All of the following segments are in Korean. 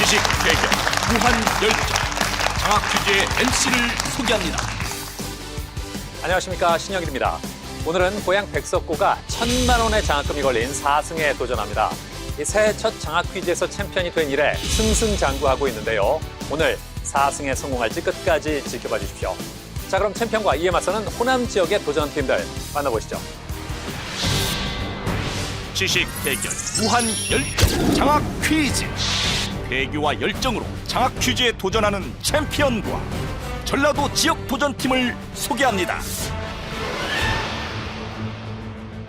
지식 대결 무한 열정 장학 퀴즈의 MC를 소개합니다. 안녕하십니까, 신영일입니다. 오늘은 고향 백석고가 1,000만 원의 장학금이 걸린 4승에 도전합니다. 이 새해 첫 장학 퀴즈에서 챔피언이 된 이래 승승장구하고 있는데요. 오늘 4승에 성공할지 끝까지 지켜봐 주십시오. 자, 그럼 챔피언과 이에 맞서는 호남 지역의 도전팀들 만나보시죠. 지식 대결 무한 열정 장학 퀴즈. 배교와 열정으로 장학 퀴즈에 도전하는 챔피언과 전라도 지역 도전팀을 소개합니다.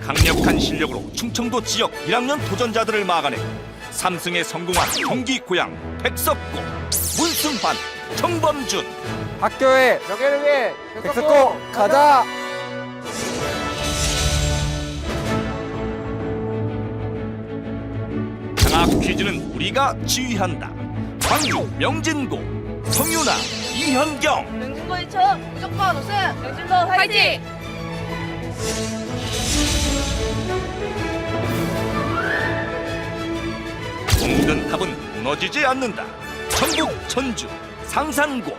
강력한 실력으로 충청도 지역 1학년 도전자들을 막아내 3승에 성공한 경기 고향 백석고 문승환, 정범준. 학교의 명예를 위해 백석고 가자! 장학 퀴즈는 우리가 지휘한다. 광주 명진고 성윤아, 이현경. 명진고 1초 무조건 우승! 명진고 화이팅! 모든 탑은 무너지지 않는다. 전북 전주 상산고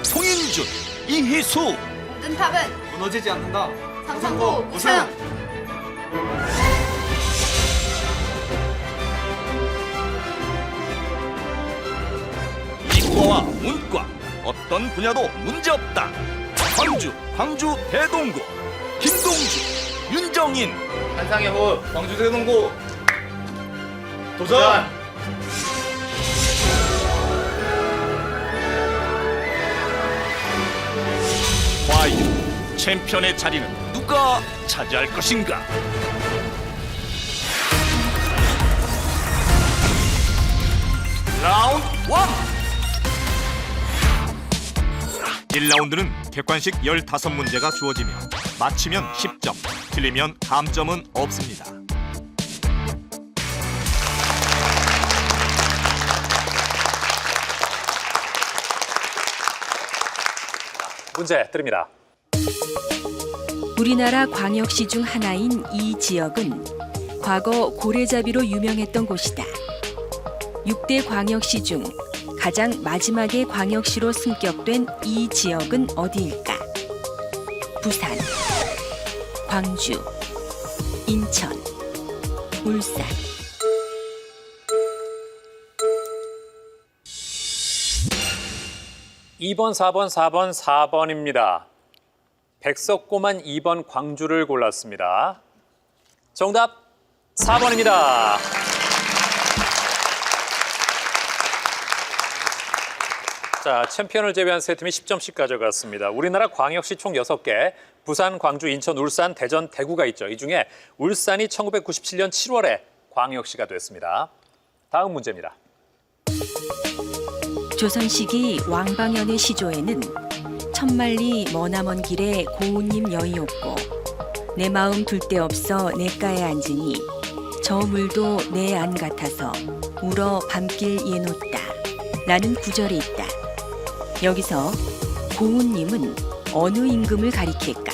송인준, 이희수. 모든 탑은 무너지지 않는다. 상산고 우승! 이과와 문과 어떤 분야도 문제없다. 광주 대동고 김동주, 윤정인. 한상의 호흡, 광주 대동고 도전! 과연 챔피언의 자리는 누가 차지할 것인가? 라운드 1. 1라운드는 객관식 15문제가 주어지며 맞히면 10점, 틀리면 감점은 없습니다. 문제 드립니다. 우리나라 광역시 중 하나인 이 지역은 과거 고래잡이로 유명했던 곳이다. 6대 광역시 중 가장 마지막에 광역시로 승격된 이 지역은 어디일까? 부산, 광주, 인천, 울산. (2번) (4번) (4번) (4번입니다) 백석고만 (2번) 광주를 골랐습니다. 정답 4번입니다. 자, 챔피언을 제외한 세 팀이 10점씩 가져갔습니다. 우리나라 광역시 총 6개, 부산, 광주, 인천, 울산, 대전, 대구가 있죠. 이 중에 울산이 1997년 7월에 광역시가 됐습니다. 다음 문제입니다. 조선 시기 왕방현의 시조에는 천만리 머나먼 길에 고운님 여의 없고 내 마음 둘 데 없어 내가에 앉으니 저 물도 내 안 같아서 울어 밤길 예놓다 라는 구절이 있다. 여기서 고운님은 어느 임금을 가리킬까?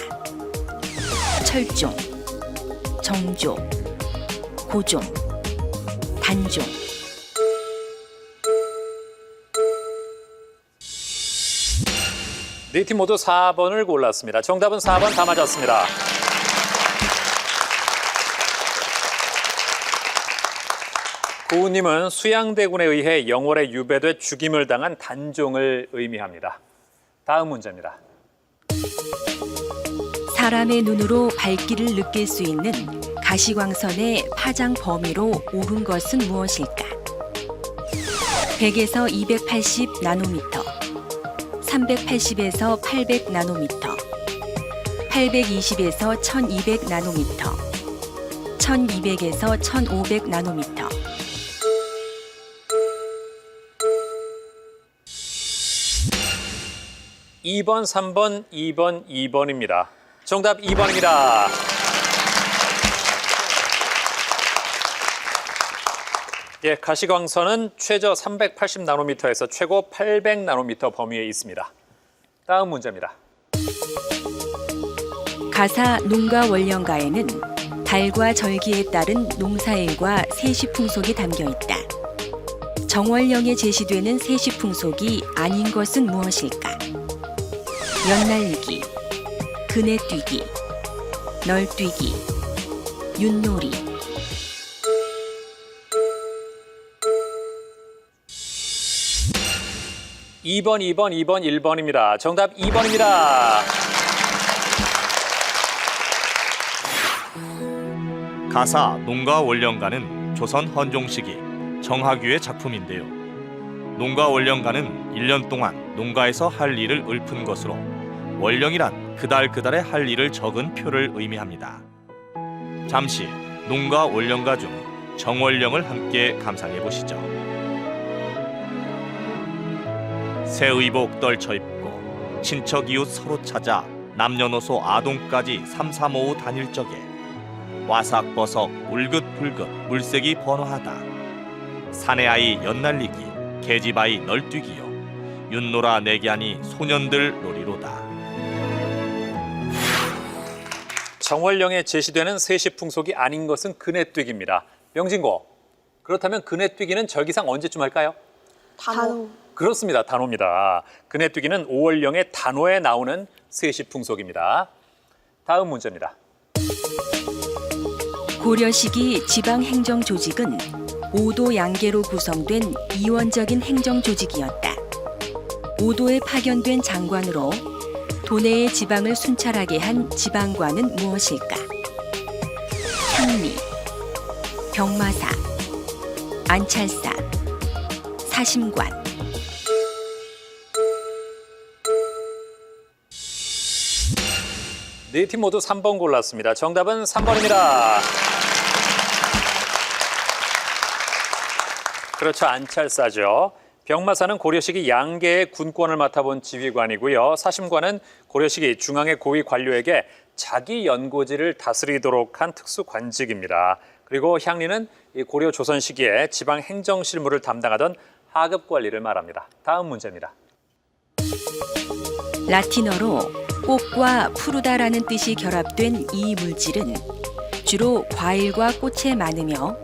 철종, 정종, 고종, 단종. 네 팀 모두 4번을 골랐습니다. 정답은 4번 다 맞았습니다. 고운님은 수양대군에 의해 영월에 유배돼 죽임을 당한 단종을 의미합니다. 다음 문제입니다. 사람의 눈으로 발길을 느낄 수 있는 가시광선의 파장 범위로 옳은 것은 무엇일까? 100에서 280 나노미터, 380에서 800 나노미터, 820에서 1200 나노미터, 1200에서 1500 나노미터. (2번) (3번) (2번) (2번입니다) 정답 2번입니다. 예, 가시광선은 최저 380 나노미터에서 최고 800 나노미터 범위에 있습니다. 다음 문제입니다. 가사 농가 원령가에는 달과 절기에 따른 농사일과 세시 풍속이 담겨 있다. 정월령에 제시되는 세시풍속이 아닌 것은 무엇일까? 연날리기, 그네뛰기, 널뛰기, 윷놀이. (2번) (2번) (2번) (1번입니다) 정답 2번입니다. 가사 농가 월령가는 조선 헌종 시기 정학규의 작품인데요. 농가 월령가는 1년 동안 농가에서 할 일을 읊은 것으로 월령이란 그달그달에 할 일을 적은 표를 의미합니다. 잠시 농가 월령가 중 정월령을 함께 감상해 보시죠. 새 의복 떨쳐 입고 친척 이웃 서로 찾아 남녀노소 아동까지 삼삼오오 다닐 적에 와삭버석 울긋불긋 물색이 번화하다. 사내 아이 연날리기 계집아이 널뛰기요 윷놀아 내기하니 소년들 놀이로다. 정월령에 제시되는 세시풍속이 아닌 것은 그네뛰기입니다. 명진고, 그렇다면 그네뛰기는 절기상 언제쯤 할까요? 단오. 그렇습니다. 단오입니다. 그네뛰기는 5월령의 단오에 나오는 세시풍속입니다. 다음 문제입니다. 고려 시기 지방행정조직은 5도 양계로 구성된 이원적인 행정조직이었다. 5도에 파견된 장관으로 도내의 지방을 순찰하게 한 지방관은 무엇일까? 향리, 병마사, 안찰사, 사심관. 네 팀 모두 3번 골랐습니다. 정답은 3번입니다. 그렇죠. 안찰사죠. 병마사는 고려 시기 양계의 군권을 맡아본 지휘관이고요. 사심관은 고려 시기 중앙의 고위 관료에게 자기 연고지를 다스리도록 한 특수 관직입니다. 그리고 향리는 고려 조선 시기에 지방 행정 실무를 담당하던 하급 관리를 말합니다. 다음 문제입니다. 라틴어로 꽃과 푸르다라는 뜻이 결합된 이 물질은 주로 과일과 꽃에 많으며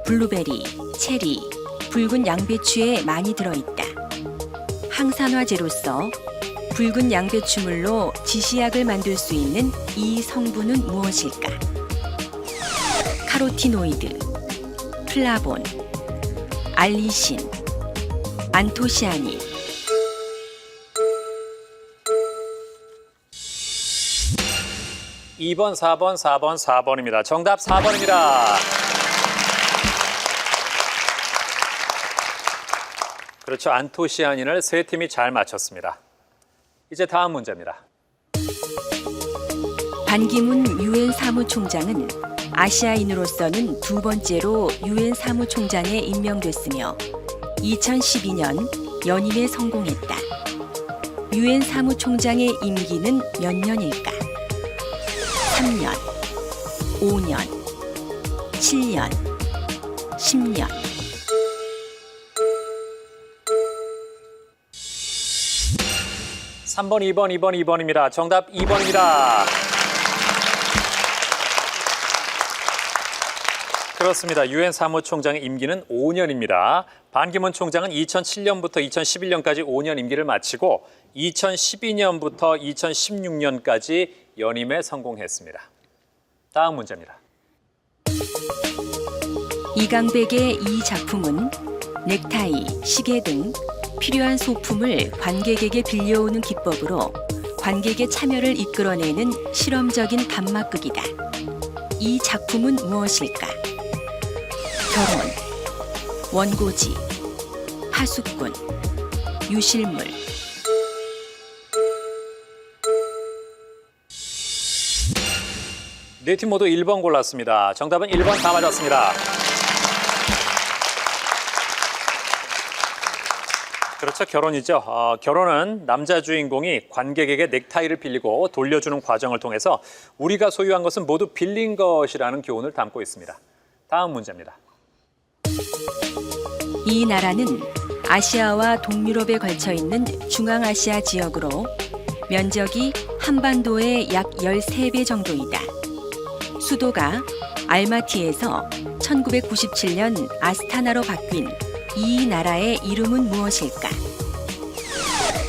블루베리, 체리, 붉은 양배추에 많이 들어있다. 항산화제로서 붉은 양배추물로 지시약을 만들 수 있는 이 성분은 무엇일까? 카로티노이드, 플라본, 알리신, 안토시아닌. (2번) (4번) (4번) (4번입니다) 정답 4번입니다. 그렇죠. 안토시아닌을 세 팀이 잘 맞췄습니다. 이제 다음 문제입니다. 반기문 유엔 사무총장은 아시아인으로서는 두 번째로 유엔 사무총장에 임명됐으며 2012년 연임에 성공했다. 유엔 사무총장의 임기는 몇 년일까? 3년, 5년, 7년, 10년. (3번) (2번) (2번) (2번입니다) 정답 2번입니다. 그렇습니다. 유엔 사무총장의 임기는 5년입니다. 반기문 총장은 2007년부터 2011년까지 5년 임기를 마치고 2012년부터 2016년까지 연임에 성공했습니다. 다음 문제입니다. 이강백의 이 작품은 넥타이, 시계 등 필요한 소품을 관객에게 빌려오는 기법으로 관객의 참여를 이끌어내는 실험적인 단막극이다. 이 작품은 무엇일까? 결혼, 원고지, 파수꾼, 유실물. 네 팀 모두 1번 골랐습니다. 정답은 1번 다 맞았습니다. 그렇죠. 결혼이죠. 결혼은 남자 주인공이 관객에게 넥타이를 빌리고 돌려주는 과정을 통해서 우리가 소유한 것은 모두 빌린 것이라는 교훈을 담고 있습니다. 다음 문제입니다. 이 나라는 아시아와 동유럽에 걸쳐 있는 중앙아시아 지역으로 면적이 한반도의 약 13배 정도이다. 수도가 알마티에서 1997년 아스타나로 바뀐 이 나라의 이름은 무엇일까?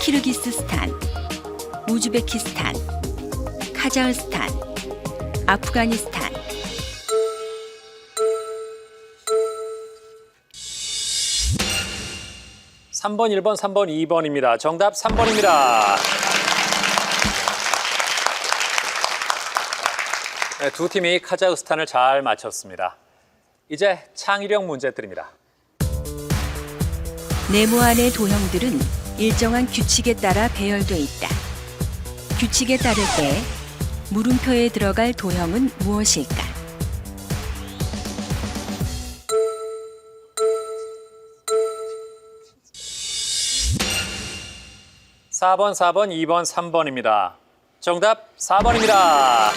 키르기스스탄, 우즈베키스탄, 카자흐스탄, 아프가니스탄. 삼 번 1번, 3번 2번입니다. 정답 3번입니다. 네, 두 팀이 카자흐스탄을 잘 맞췄습니다. 이제 창의력 문제 드립니다. 네모안의 도형들은 일정한 규칙에 따라 배열돼 있다. 규칙에 따를 때 물음표에 들어갈 도형은 무엇일까? 사 번 4번, 2번, 3번입니다. 정답 4번입니다.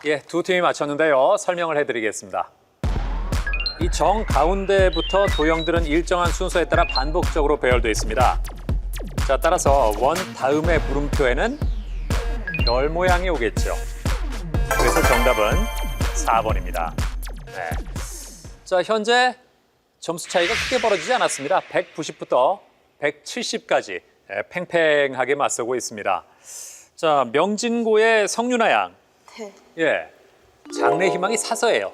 예, 두 팀이 맞췄는데요. 설명을 해드리겠습니다. 이 정 가운데부터 도형들은 일정한 순서에 따라 반복적으로 배열되어 있습니다. 자, 따라서 원 다음의 물음표에는 별 모양이 오겠죠. 그래서 정답은 4번입니다. 네. 자, 현재 점수 차이가 크게 벌어지지 않았습니다. 190부터 170까지 팽팽하게 맞서고 있습니다. 자, 명진고의 성윤아 양. 네. 예, 장래 희망이 사서예요.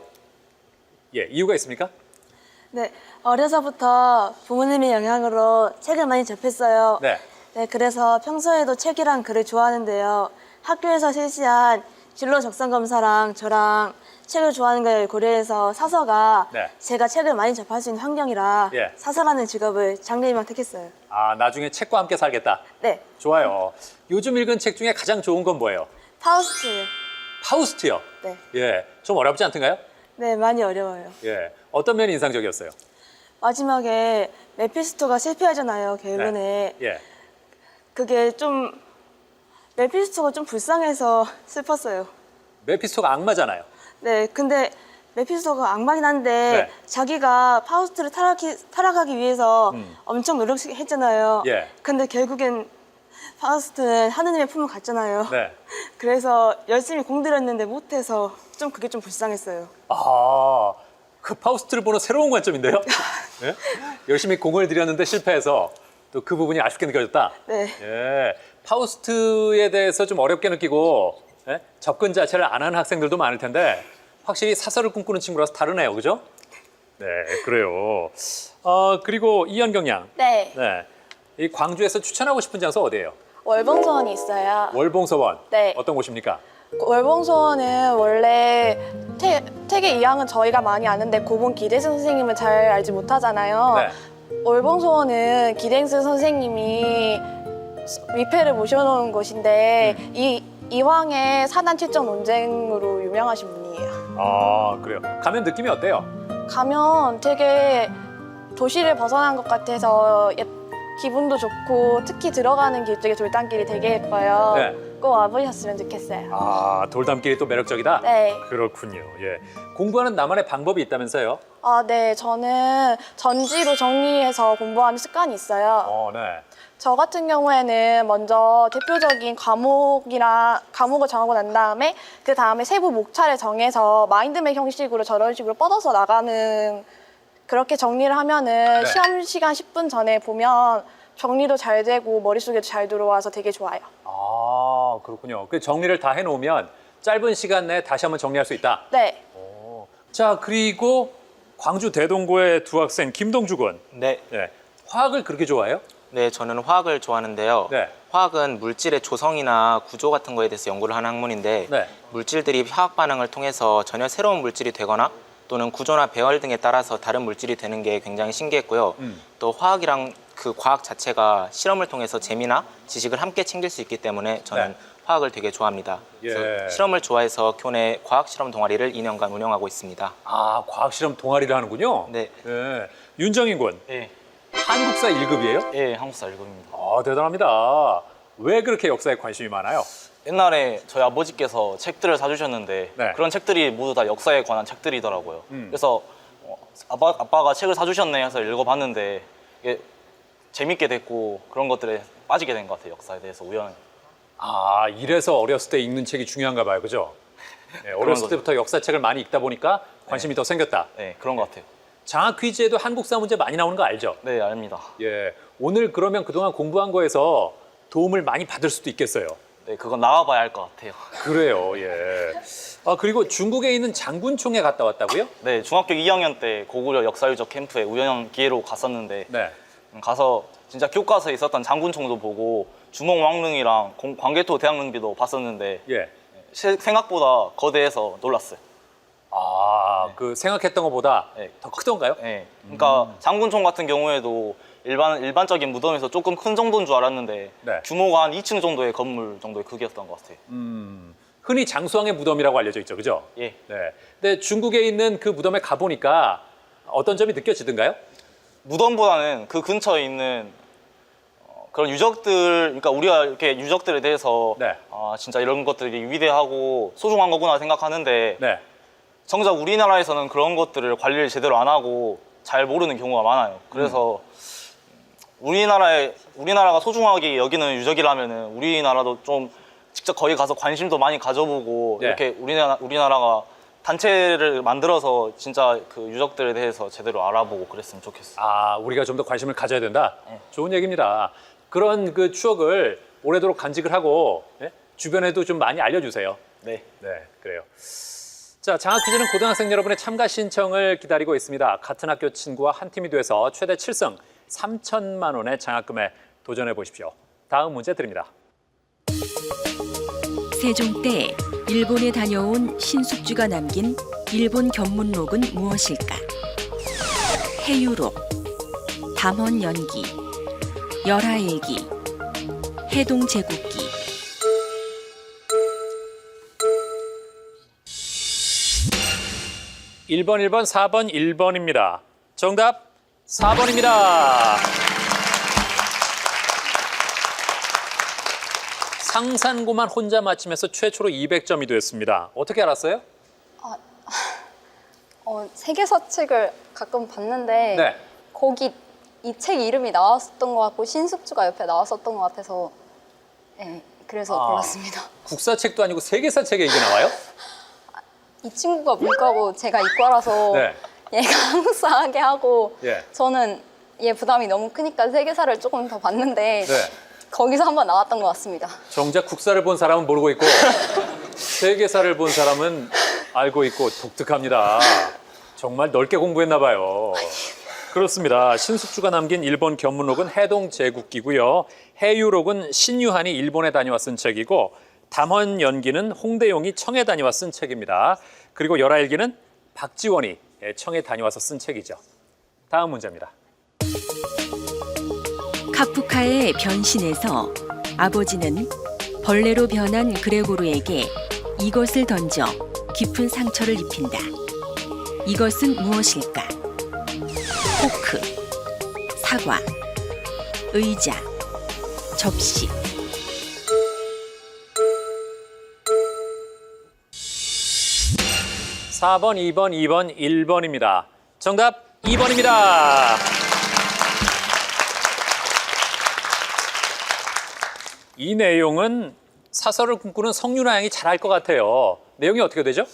예, 이유가 있습니까? 네, 어려서부터 부모님의 영향으로 책을 많이 접했어요. 네. 네, 그래서 평소에도 책이랑 글을 좋아하는데요. 학교에서 실시한 진로 적성 검사랑 저랑 책을 좋아하는 걸 고려해서 사서가 네. 제가 책을 많이 접할 수 있는 환경이라 예. 사서라는 직업을 장래희망 택했어요. 아, 나중에 책과 함께 살겠다. 네, 좋아요. 요즘 읽은 책 중에 가장 좋은 건 뭐예요? 파우스트요. 파우스트요. 네, 예, 좀 어렵지 않던가요? 네, 많이 어려워요. 예, 어떤 면이 인상적이었어요? 마지막에 메피스토가 실패하잖아요, 결론에. 예, 그게 좀 메피스토가 좀 불쌍해서 슬펐어요. 메피스토가 악마잖아요. 네, 근데 메피스토가 악마긴 한데 네. 자기가 파우스트를 타락하기 위해서 엄청 노력했잖아요. 예. 근데 결국엔 파우스트는 하느님의 품을 갔잖아요. 네. 그래서 열심히 공들였는데 못해서 좀 그게 좀 불쌍했어요. 아, 그 파우스트를 보는 새로운 관점인데요? 예? 열심히 공을 들였는데 실패해서 또 그 부분이 아쉽게 느껴졌다? 네, 예, 파우스트에 대해서 좀 어렵게 느끼고 예? 접근 자체를 안 하는 학생들도 많을 텐데 확실히 사설을 꿈꾸는 친구라서 다르네요, 그죠? 네, 그래요. 그리고 이현경 양, 네, 네, 이 광주에서 추천하고 싶은 장소 어디예요? 월봉소원이 있어요. 월봉서원. 네. 어떤 곳입니까? 월봉소원은 원래 태계 이항은 저희가 많이 아는데 고본 기대승 선생님은 잘 알지 못하잖아요. 네. 월봉소원은 기대승 선생님이 위패를 모셔놓은 곳인데 이황의 사단 칠전 논쟁으로 유명하신 분이에요. 아, 그래요. 가면 느낌이 어때요? 가면 되게 도시를 벗어난 것 같아서 기분도 좋고 특히 들어가는 길 중에 돌담길이 되게 예뻐요. 네. 꼭 와보셨으면 좋겠어요. 아, 돌담길이 또 매력적이다? 네. 그렇군요. 예. 공부하는 나만의 방법이 있다면서요? 네. 저는 전지로 정리해서 공부하는 습관이 있어요. 네. 저 같은 경우에는 먼저 대표적인 과목을 정하고 난 다음에 그 다음에 세부 목차를 정해서 마인드맵 형식으로 저런 식으로 뻗어서 나가는 그렇게 정리를 하면은 네. 시험 시간 10분 전에 보면 정리도 잘 되고 머릿속에도 잘 들어와서 되게 좋아요. 아, 그렇군요. 그 정리를 다 해놓으면 짧은 시간 내에 다시 한번 정리할 수 있다. 네. 자, 그리고 광주 대동고의 두 학생 김동주 군. 네, 네. 화학을 그렇게 좋아해요? 네, 저는 화학을 좋아하는데요. 네. 화학은 물질의 조성이나 구조 같은 거에 대해서 연구를 하는 학문인데 네. 물질들이 화학 반응을 통해서 전혀 새로운 물질이 되거나 또는 구조나 배열 등에 따라서 다른 물질이 되는 게 굉장히 신기했고요. 또 화학이랑 그 과학 자체가 실험을 통해서 재미나 지식을 함께 챙길 수 있기 때문에 저는 네. 화학을 되게 좋아합니다. 예. 그래서 실험을 좋아해서 교내 과학 실험 동아리를 2년간 운영하고 있습니다. 아, 과학 실험 동아리를 하는군요. 네. 예. 윤정인 군. 네, 한국사 1급이에요? 예, 한국사 1급입니다. 아, 대단합니다. 왜 그렇게 역사에 관심이 많아요? 옛날에 저희 아버지께서 책들을 사주셨는데 네. 그런 책들이 모두 다 역사에 관한 책들이더라고요. 그래서 아빠가 책을 사주셨네 해서 읽어봤는데 이게 재밌게 됐고 그런 것들에 빠지게 된 것 같아요. 역사에 대해서 우연히. 아, 이래서 어렸을 때 읽는 책이 중요한가 봐요, 그죠? 네, 어렸을 거죠. 때부터 역사책을 많이 읽다 보니까 관심이 더 생겼다. 네, 그런 것 같아요. 장학 퀴즈에도 한국사 문제 많이 나오는 거 알죠? 네, 압니다. 예. 오늘 그러면 그동안 공부한 거에서 도움을 많이 받을 수도 있겠어요. 네, 그건 나와봐야 할 것 같아요. 그래요. 예. 그리고 중국에 있는 장군총에 갔다 왔다고요? 네, 중학교 2학년 때 고구려 역사유적 캠프에 우연한 기회로 갔었는데 네. 가서 진짜 교과서에 있었던 장군총도 보고 주몽왕릉이랑 광개토 대왕릉비도 봤었는데 예. 생각보다 거대해서 놀랐어요. 그 생각했던 것보다 네. 더 크던가요? 네, 그러니까 장군총 같은 경우에도 일반적인 무덤에서 조금 큰 정도인 줄 알았는데 네. 규모가 한 2층 정도의 건물 정도의 크기였던 것 같아요. 흔히 장수왕의 무덤이라고 알려져 있죠, 그죠? 예. 네. 근데 중국에 있는 그 무덤에 가보니까 어떤 점이 느껴지던가요? 무덤보다는 그 근처에 있는 그런 유적들, 그러니까 우리가 이렇게 유적들에 대해서 네. 진짜 이런 것들이 위대하고 소중한 거구나 생각하는데 네. 정작 우리나라에서는 그런 것들을 관리를 제대로 안 하고 잘 모르는 경우가 많아요. 그래서 우리나라가 소중하게 여기는 유적이라면은 우리나라도 좀 직접 거기 가서 관심도 많이 가져보고 네. 이렇게 우리나라가 단체를 만들어서 진짜 그 유적들에 대해서 제대로 알아보고 그랬으면 좋겠어요. 우리가 좀 더 관심을 가져야 된다? 네. 좋은 얘기입니다. 그런 그 추억을 오래도록 간직을 하고 주변에도 좀 많이 알려주세요. 네. 네, 그래요. 자, 장학 퀴즈는 고등학생 여러분의 참가 신청을 기다리고 있습니다. 같은 학교 친구와 한 팀이 돼서 최대 7승 3천만 원의 장학금에 도전해 보십시오. 다음 문제 드립니다. 세종 때 일본에 다녀온 신숙주가 남긴 일본 견문록은 무엇일까? 해유록, 담헌연기, 열하일기, 해동제국기. 일 번, 1번, 4번, 1번입니다. 정답 4번입니다. 상산고만 혼자 맞히면서 최초로 200점이 됐습니다. 어떻게 알았어요? 세계사 책을 가끔 봤는데 네. 거기 이 책 이름이 나왔었던 것 같고 신숙주가 옆에 나왔었던 것 같아서 그래서 골랐습니다. 국사책도 아니고 세계사 책에 이게 나와요? 이 친구가 문과고 제가 이과라서 네. 얘가 한국사하게 하고 예. 저는 얘 부담이 너무 크니까 세계사를 조금 더 봤는데 네. 거기서 한번 나왔던 것 같습니다. 정작 국사를 본 사람은 모르고 있고 세계사를 본 사람은 알고 있고 독특합니다. 정말 넓게 공부했나 봐요. 그렇습니다. 신숙주가 남긴 일본 견문록은 해동제국기고요. 해유록은 신유한이 일본에 다녀와 쓴 책이고 담헌연기는 홍대용이 청에 다녀와 쓴 책입니다. 그리고 열하일기는 박지원이 청에 다녀와서 쓴 책이죠. 다음 문제입니다. 카프카의 변신에서 아버지는 벌레로 변한 그레고르에게 이것을 던져 깊은 상처를 입힌다. 이것은 무엇일까? 포크, 사과, 의자, 접시. 사 번, 2번, 2번, 1번입니다. 정답 2번입니다. 이 내용은 사설을 꿈꾸는 성윤아 양이 잘 알 것 같아요. 내용이 어떻게 되죠?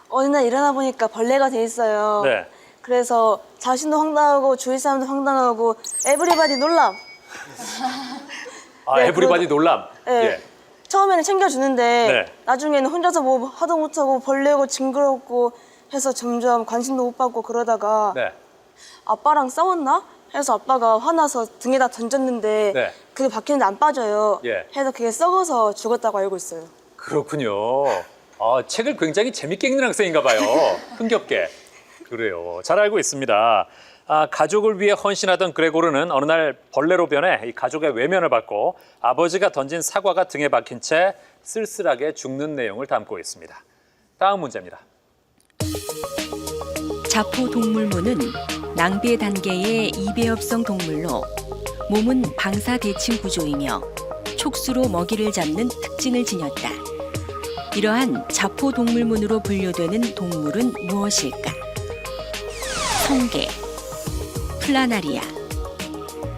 어느 날 일어나 보니까 벌레가 돼 있어요. 네. 그래서 자신도 황당하고 주위 사람도 황당하고 에브리바디 놀람. 네, 에브리바디 놀람. 네. 예. 처음에는 챙겨주는데 네. 나중에는 혼자서 뭐 하도 못하고 벌레고 징그럽고 해서 점점 관심도 못 받고 그러다가 네. 아빠랑 싸웠나? 해서 아빠가 화나서 등에다 던졌는데 네. 그게 박히는데 안 빠져요. 예. 해서 그게 썩어서 죽었다고 알고 있어요. 그렇군요. 책을 굉장히 재밌게 읽는 학생인가 봐요. 흥겹게. 그래요. 잘 알고 있습니다. 가족을 위해 헌신하던 그레고르는 어느 날 벌레로 변해 이 가족의 외면을 받고 아버지가 던진 사과가 등에 박힌 채 쓸쓸하게 죽는 내용을 담고 있습니다. 다음 문제입니다. 자포동물모는 낭비의 단계의 이배엽성 동물로 몸은 방사대칭 구조이며 촉수로 먹이를 잡는 특징을 지녔다. 이러한 자포동물문으로 분류되는 동물은 무엇일까? 송개, 플라나리아,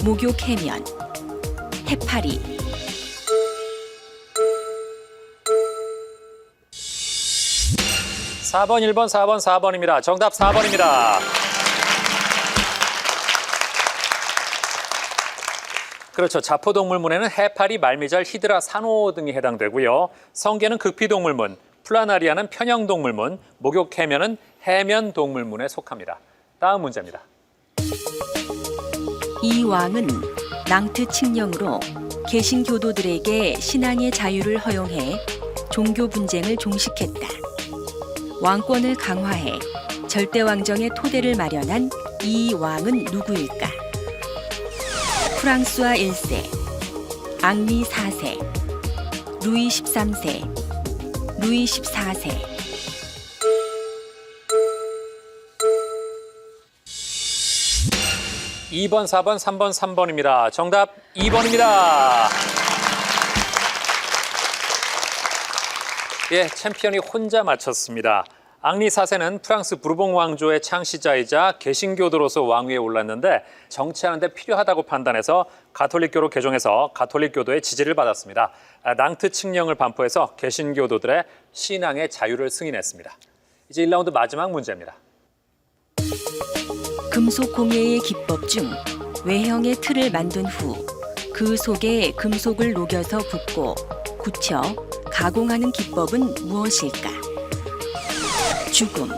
목욕해면, 해파리. 4번, 1번, 4번, 4번입니다. 정답 4번입니다. 그렇죠. 자포동물문에는 해파리, 말미잘, 히드라, 산호 등이 해당되고요. 성게는 극피동물문, 플라나리아는 편형동물문, 목욕해면은 해면동물문에 속합니다. 다음 문제입니다. 이 왕은 낭트 칙령으로 개신교도들에게 신앙의 자유를 허용해 종교 분쟁을 종식했다. 왕권을 강화해 절대왕정의 토대를 마련한 이 왕은 누구일까? 프랑스와 1세, 앙리 4세, 루이 13세, 루이 14세. 이 2번, 4번, 3번, 3번입니다. 정답 2번입니다. 예, 챔피언이 혼자 맞췄습니다. 앙리 4세는 프랑스 부르봉 왕조의 창시자이자 개신교도로서 왕위에 올랐는데 정치하는 데 필요하다고 판단해서 가톨릭교로 개종해서 가톨릭교도의 지지를 받았습니다. 낭트 칙령을 반포해서 개신교도들의 신앙의 자유를 승인했습니다. 이제 1라운드 마지막 문제입니다. 금속 공예의 기법 중 외형의 틀을 만든 후 그 속에 금속을 녹여서 붓고 굳혀 가공하는 기법은 무엇일까? 주금,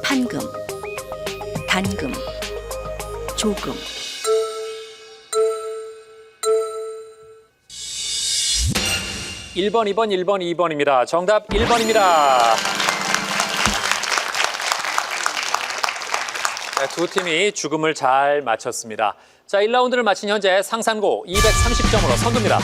판금, 단금, 조금. (1번) (2번) (1번) (2번입니다) 정답 1번입니다. 네, 두 팀이 죽음을 잘 맞췄습니다. 자, 1라운드를 마친 현재 상산고 230점으로 선두입니다.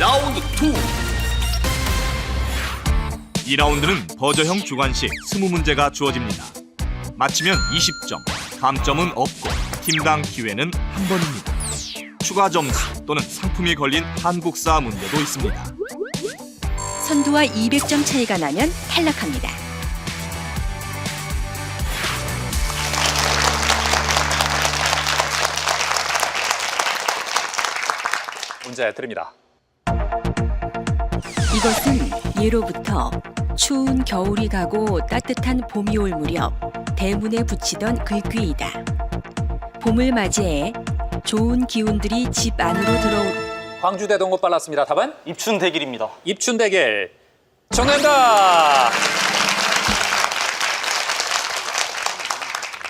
라운드 2. 2라운드는 버저형 주관식 20문제가 주어집니다. 맞히면 20점, 감점은 없고 팀당 기회는 한 번입니다. 추가 점수 또는 상품이 걸린 한국사 문제도 있습니다. 선두와 200점 차이가 나면 탈락합니다. 문제 드립니다. 이것은 예로부터 추운 겨울이 가고 따뜻한 봄이 올 무렵 대문에 붙이던 글귀이다. 봄을 맞이해 좋은 기운들이 집 안으로 들어오. 광주대동고 빨랐습니다. 답은? 입춘대길입니다. 입춘대길. 정답입니다.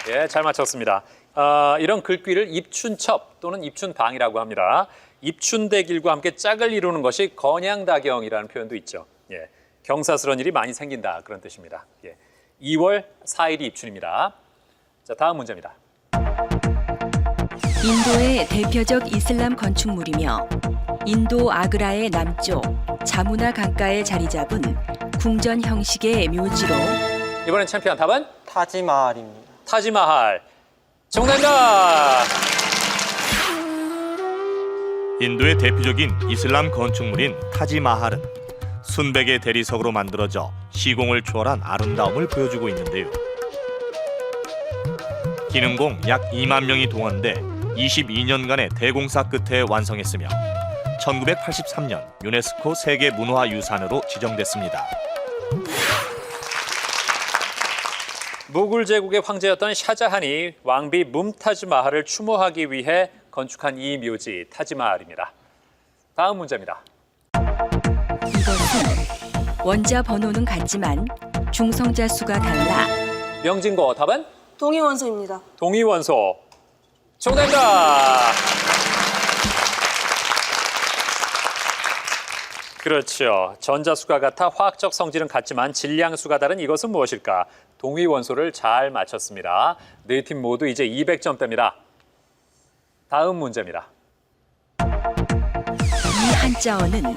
예, 잘 맞췄습니다. 이런 글귀를 입춘첩 또는 입춘방이라고 합니다. 입춘대길과 함께 짝을 이루는 것이 건양다경이라는 표현도 있죠. 예, 경사스러운 일이 많이 생긴다 그런 뜻입니다. 예, 2월 4일이 입춘입니다. 자, 다음 문제입니다. 인도의 대표적 이슬람 건축물이며 인도 아그라의 남쪽 자무나 강가에 자리 잡은 궁전 형식의 묘지로. 이번엔 챔피언 답은? 타지마할입니다. 타지마할. 정답입니다. 인도의 대표적인 이슬람 건축물인 타지마할은 순백의 대리석으로 만들어져 시공을 초월한 아름다움을 보여주고 있는데요. 기능공 약 2만 명이 동원돼 22년간의 대공사 끝에 완성했으며 1983년 유네스코 세계문화유산으로 지정됐습니다. 무굴 제국의 황제였던 샤자한이 왕비 뭄타즈 마할을 추모하기 위해 건축한 이 묘지 타지마할입니다. 다음 문제입니다. 원자 번호는 같지만 중성자 수가 달라 명진고 답은 동위원소입니다. 동위원소. 정답입니다. 그렇죠. 전자수가 같아 화학적 성질은 같지만 질량수가 다른 이것은 무엇일까? 동위원소를 잘 맞췄습니다. 네 팀 모두 이제 200점대입니다. 다음 문제입니다. 이 한자어는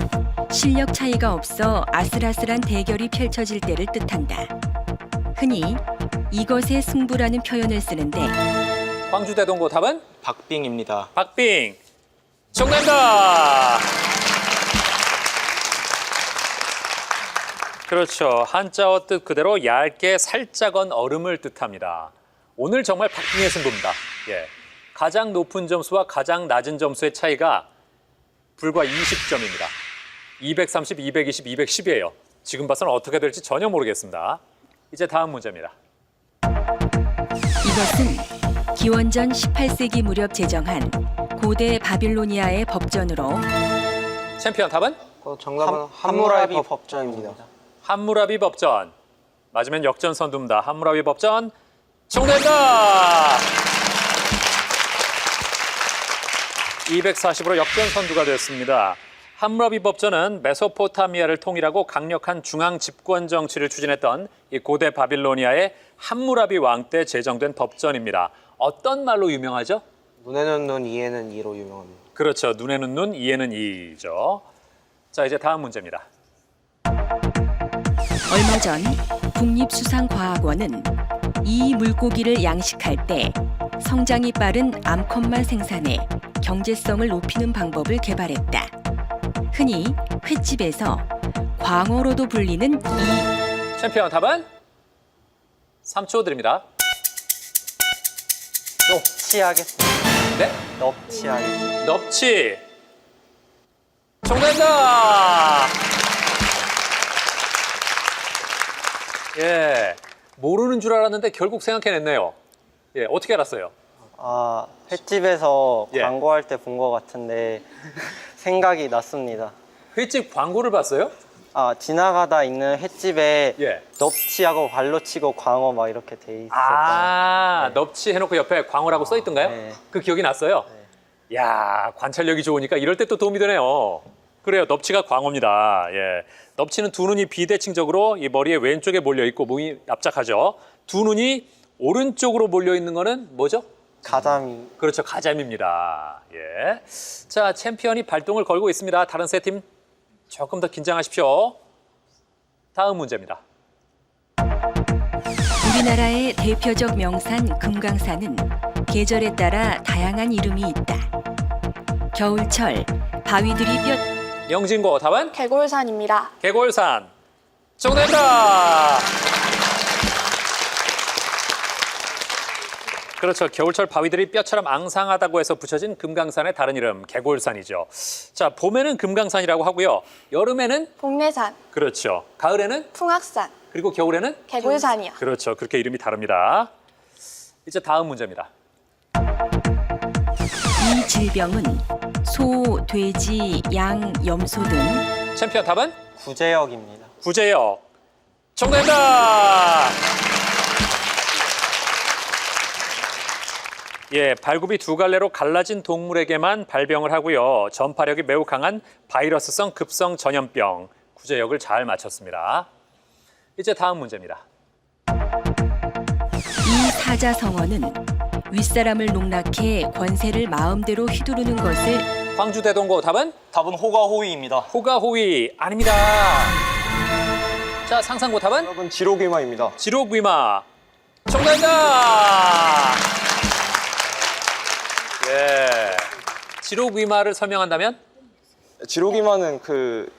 실력 차이가 없어 아슬아슬한 대결이 펼쳐질 때를 뜻한다. 흔히 이것의 승부라는 표현을 쓰는데 광주대동고 답은 박빙입니다. 박빙. 정답입니다. 그렇죠. 한자어 뜻 그대로 얇게 살짝 언 얼음을 뜻합니다. 오늘 정말 박빙의 승부입니다. 예. 가장 높은 점수와 가장 낮은 점수의 차이가 불과 20점입니다. 230, 220, 210이에요. 지금 봐서는 어떻게 될지 전혀 모르겠습니다. 이제 다음 문제입니다. 이것은 기원전 18세기 무렵 제정한 고대 바빌로니아의 법전으로 챔피언 답은 정답은 함무라비 법전입니다. 함무라비 법전. 맞으면 역전 선두입니다. 함무라비 법전. 정답입니다. 240으로 역전 선두가 됐습니다. 함무라비 법전은 메소포타미아를 통일하고 강력한 중앙 집권 정치를 추진했던 이 고대 바빌로니아의 함무라비 왕 때 제정된 법전입니다. 어떤 말로 유명하죠? 눈에는 눈, 이에는 이로 유명합니다. 그렇죠. 눈에는 눈, 이에는 이죠. 자, 이제 다음 문제입니다. 얼마 전 국립수산과학원은 이 물고기를 양식할 때 성장이 빠른 암컷만 생산해 경제성을 높이는 방법을 개발했다. 흔히 횟집에서 광어로도 불리는 이 챔피언 답은 3초 드립니다. 넙치하겠습니다. 네? 넙치하겠습니다. 넙치. 정답입니다. 예, 모르는 줄 알았는데 결국 생각해냈네요. 예, 어떻게 알았어요? 횟집에서 예. 광고할 때 본 것 같은데 생각이 났습니다. 횟집 광고를 봤어요? 지나가다 있는 횟집에 예. 넙치하고 발로 치고 광어 막 이렇게 돼 있었어요. 아, 넙치 해놓고 옆에 광어라고 써 있던가요? 네. 그 기억이 났어요? 야, 관찰력이 좋으니까 이럴 때 또 도움이 되네요. 그래요, 넙치가 광어입니다. 예, 넙치는 두 눈이 비대칭적으로 이 머리에 왼쪽에 몰려 있고 몸이 납작하죠. 두 눈이 오른쪽으로 몰려 있는 거는 뭐죠? 가자미. 그렇죠, 가자미입니다. 예, 자, 챔피언이 발동을 걸고 있습니다. 다른 세 팀 조금 더 긴장하십시오. 다음 문제입니다. 우리나라의 대표적 명산 금강산은 계절에 따라 다양한 이름이 있다. 겨울철 바위들이 명진고 답은 개골산입니다. 개골산. 정답입니다. 그렇죠. 겨울철 바위들이 뼈처럼 앙상하다고 해서 붙여진 금강산의 다른 이름 개골산이죠. 자, 봄에는 금강산이라고 하고요. 여름에는 복례산, 그렇죠. 가을에는 풍악산, 그리고 겨울에는 개골산이요. 그렇죠. 그렇게 이름이 다릅니다. 이제 다음 문제입니다. 이 질병은 소, 돼지, 양, 염소 등 챔피언 답은 구제역입니다. 구제역. 정답입니다. 예, 발굽이 두 갈래로 갈라진 동물에게만 발병을 하고요. 전파력이 매우 강한 바이러스성 급성 전염병. 구제역을 잘 맞췄습니다. 이제 다음 문제입니다. 이 사자성어는 윗사람을 농락해 권세를 마음대로 휘두르는 것을 광주대동고 답은 답은 호가호위입니다. 호가호위 아닙니다. 자, 상상고 답은 정답은 지로귀마입니다. 지로귀마. 정답입니다. 예, 지로귀마를 설명한다면 지로귀마는 그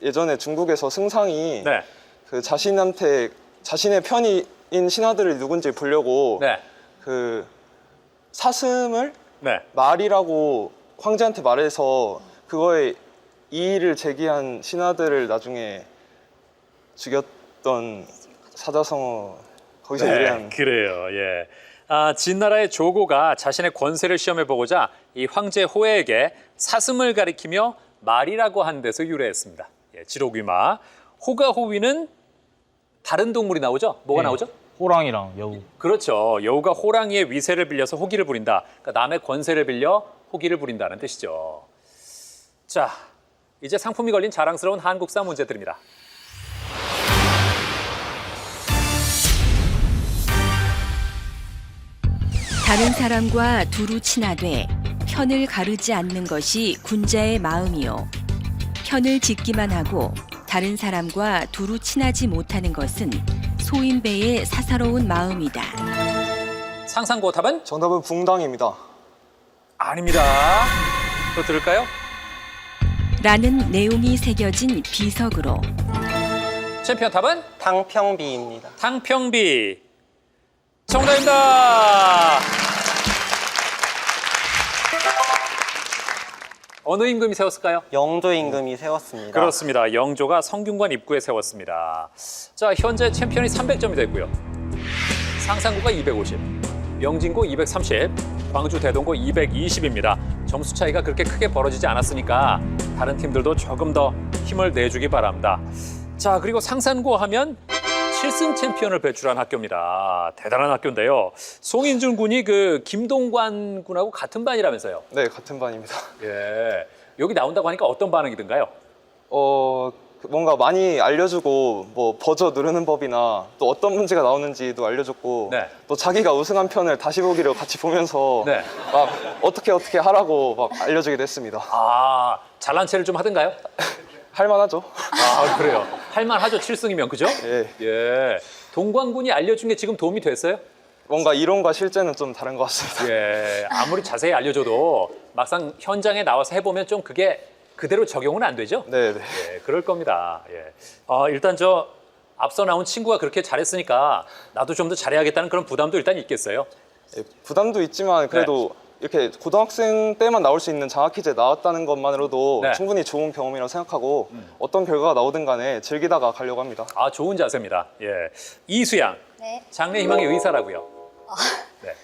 예전에 중국에서 승상이 네, 그 자신한테 자신의 편인 신하들을 누군지 보려고 네, 그 사슴을 네. 말이라고 황제한테 말해서 그거에 이의를 제기한 신하들을 나중에 죽였던 사자성어 거기서 유래한. 그래요. 예. 진나라의 조고가 자신의 권세를 시험해보고자 이 황제 호에게 사슴을 가리키며 말이라고 한 데서 유래했습니다. 예, 지로귀마. 호가호위는 다른 동물이 나오죠? 뭐가 나오죠? 호랑이랑 여우. 그렇죠. 여우가 호랑이의 위세를 빌려서 호기를 부린다. 그러니까 남의 권세를 빌려 호기를 부린다는 뜻이죠. 자, 이제 상품이 걸린 자랑스러운 한국사 문제 드립니다. 다른 사람과 두루 친하되 편을 가르지 않는 것이 군자의 마음이요. 편을 짓기만 하고 다른 사람과 두루 친하지 못하는 것은 소인배의 사사로운 마음이다. 상상고 답은? 정답은 붕당입니다. 아닙니다. 또 들을까요? 라는 내용이 새겨진 비석으로. 챔피언 답은? 탕평비입니다. 탕평비. 정답입니다. 어느 임금이 세웠을까요? 영조 임금이 세웠습니다. 그렇습니다. 영조가 성균관 입구에 세웠습니다. 자, 현재 챔피언이 300점이 됐고요. 상상고가 250, 명진고 230, 광주 대동고 220입니다. 점수 차이가 그렇게 크게 벌어지지 않았으니까 다른 팀들도 조금 더 힘을 내주기 바랍니다. 자, 그리고 상산고 하면 7승 챔피언을 배출한 학교입니다. 대단한 학교인데요. 송인준 군이 그 김동관 군하고 같은 반이라면서요? 네, 같은 반입니다. 예. 여기 나온다고 하니까 어떤 반응이든가요? 뭔가 많이 알려주고 뭐 버저 누르는 법이나 또 어떤 문제가 나오는지도 알려줬고 네. 또 자기가 우승한 편을 다시 보기를 같이 보면서 네. 막 어떻게 하라고 막 알려주기도 했습니다. 아, 잘난 체를 좀 하던가요? 할만하죠? 아, 그래요. 할만하죠, 7승이면, 그죠? 예. 예. 동관군이 알려준 게 지금 도움이 됐어요? 뭔가 이론과 실제는 좀 다른 것 같습니다. 예. 아무리 자세히 알려줘도 막상 현장에 나와서 해보면 좀 그게 그대로 적용은 안 되죠? 네, 네. 예, 그럴 겁니다. 예. 일단 앞서 나온 친구가 그렇게 잘했으니까 나도 좀 더 잘해야겠다는 그런 부담도 일단 있겠어요? 예, 부담도 있지만 그래도 이렇게 고등학생 때만 나올 수 있는 장학퀴즈에 나왔다는 것만으로도 네. 충분히 좋은 경험이라고 생각하고 어떤 결과가 나오든 간에 즐기다가 가려고 합니다. 아, 좋은 자세입니다. 예. 이수양, 네. 장래 희망의 의사라고요. 네.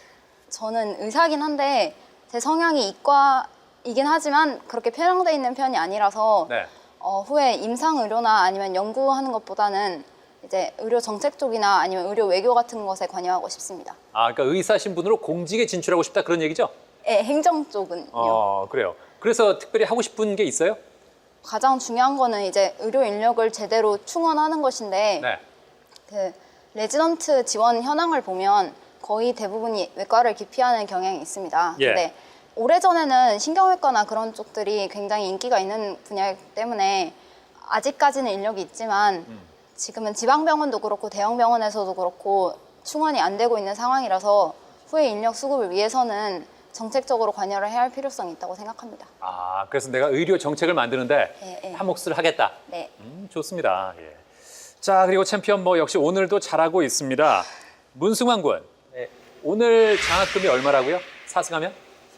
저는 의사긴 한데 제 성향이 이과이긴 하지만 그렇게 편향돼 있는 편이 아니라서 네. 후에 임상의료나 아니면 연구하는 것보다는 이제 의료 정책 쪽이나 아니면 의료 외교 같은 것에 관여하고 싶습니다. 아, 그러니까 의사 신분으로 공직에 진출하고 싶다 그런 얘기죠? 네, 행정 쪽은요. 그래요. 그래서 특별히 하고 싶은 게 있어요? 가장 중요한 거는 이제 의료 인력을 제대로 충원하는 것인데 네. 그 레지던트 지원 현황을 보면 거의 대부분이 외과를 기피하는 경향이 있습니다. 예. 근데 오래전에는 신경외과나 그런 쪽들이 굉장히 인기가 있는 분야이기 때문에 아직까지는 인력이 있지만 지금은 지방병원도 그렇고 대형병원에서도 그렇고 충원이 안 되고 있는 상황이라서 후에 인력 수급을 위해서는 정책적으로 관여를 해야 할 필요성이 있다고 생각합니다. 아, 그래서 내가 의료 정책을 만드는데 네, 한 몫을 하겠다. 네. 좋습니다. 예. 자, 그리고 챔피언 역시 오늘도 잘하고 있습니다. 문승환 군. 네. 오늘 장학금이 얼마라고요? 4승하면?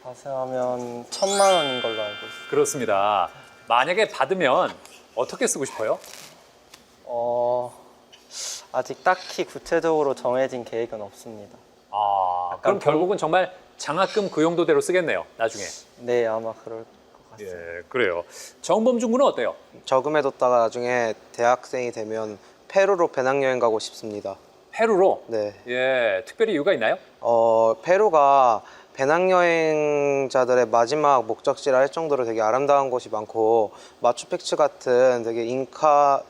4승하면 1,000만 원인 걸로 알고 있습니다. 그렇습니다. 만약에 받으면 어떻게 쓰고 싶어요? 아직 딱히 구체적으로 정해진 계획은 없습니다. 아, 그럼 결국은 정말 장학금 그 용도대로 쓰겠네요, 나중에. 네, 아마 그럴 것 같습니다. 예, 그래요. 정범준 군은 어때요? 저금해뒀다가 나중에 대학생이 되면 페루로 배낭여행 가고 싶습니다. 페루로? 네. 예, 특별히 이유가 있나요? 페루가 배낭여행자들의 마지막 목적지라 할 정도로 되게 아름다운 곳이 많고 마추픽추 같은 되게 잉카,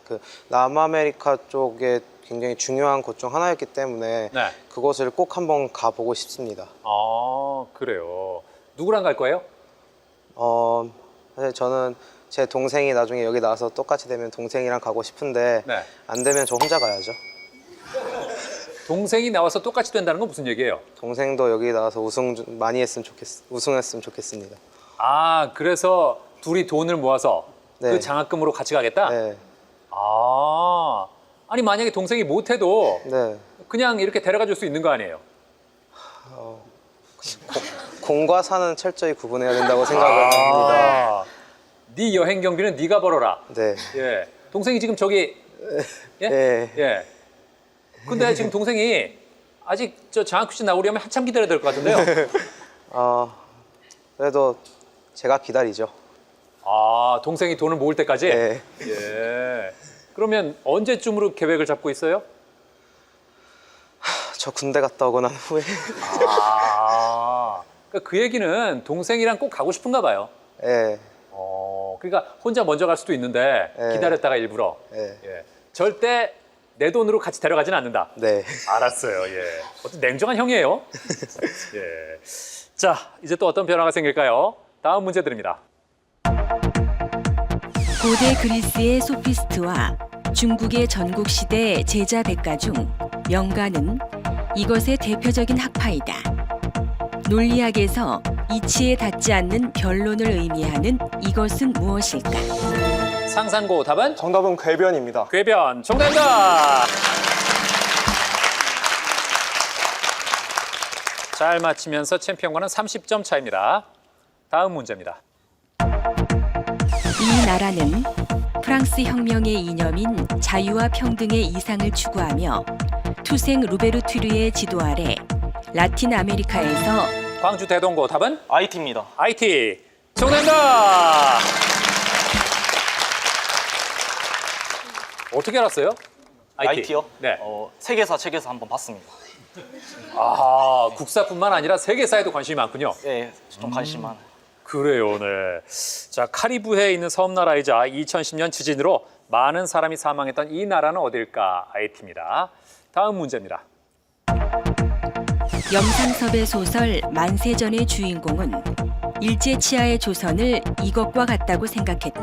남아메리카 쪽에 굉장히 중요한 곳 중 하나였기 때문에 네. 그곳을 꼭 한번 가보고 싶습니다. 아, 그래요. 누구랑 갈 거예요? 사실 저는 제 동생이 나중에 여기 나와서 똑같이 되면 동생이랑 가고 싶은데 네. 안 되면 저 혼자 가야죠. 동생이 나와서 똑같이 된다는 건 무슨 얘기예요? 동생도 여기 나와서 우승했으면 좋겠습니다. 아, 그래서 둘이 돈을 모아서 네. 그 장학금으로 같이 가겠다? 네. 아, 아니 만약에 동생이 못해도 네. 그냥 이렇게 데려가 줄 수 있는 거 아니에요? 공과 사는 철저히 구분해야 된다고 생각을 합니다. 네 여행 경비는 네가 벌어라. 네. 예. 동생이 지금 저기 예? 네. 예. 근데 지금 동생이 아직 저 장학퀴즈 나오려면 한참 기다려야 될 것 같은데요. 그래도 제가 기다리죠. 아, 동생이 돈을 모을 때까지? 네. 예. 그러면 언제쯤으로 계획을 잡고 있어요? 저 군대 갔다 오고 난 후에 아, 그러니까 그 얘기는 동생이랑 꼭 가고 싶은가 봐요. 예. 그러니까 혼자 먼저 갈 수도 있는데 네. 기다렸다가 일부러. 예. 예. 절대 내 돈으로 같이 데려가진 않는다. 네. 알았어요. 예. 어떤 냉정한 형이에요. 예. 자, 이제 또 어떤 변화가 생길까요? 다음 문제 드립니다. 고대 그리스의 소피스트와 중국의 전국시대 제자 백가 중 명가는 이것의 대표적인 학파이다. 논리학에서 이치에 닿지 않는 변론을 의미하는 이것은 무엇일까? 상산고 답은? 정답은 궤변입니다. 궤변 정답입니다. 잘 맞히면서 챔피언과는 30점 차입니다. 다음 문제입니다. 이 나라는 프랑스 혁명의 이념인 자유와 평등의 이상을 추구하며 투생 루베르투르의 지도 아래 라틴 아메리카에서 광주 대동고 답은? IT입니다. IT 정답입니다. 어떻게 알았어요? IT요? 네. 세계사 책에서 한번 봤습니다. 아, 국사뿐만 아니라 세계사에도 관심이 많군요. 네, 좀 관심 많아요. 그래요, 네. 자, 카리브해에 있는 섬나라이자 2010년 지진으로 많은 사람이 사망했던 이 나라는 어딜까? IT입니다. 다음 문제입니다. 염상섭의 소설 만세전의 주인공은 일제치하의 조선을 이것과 같다고 생각했다.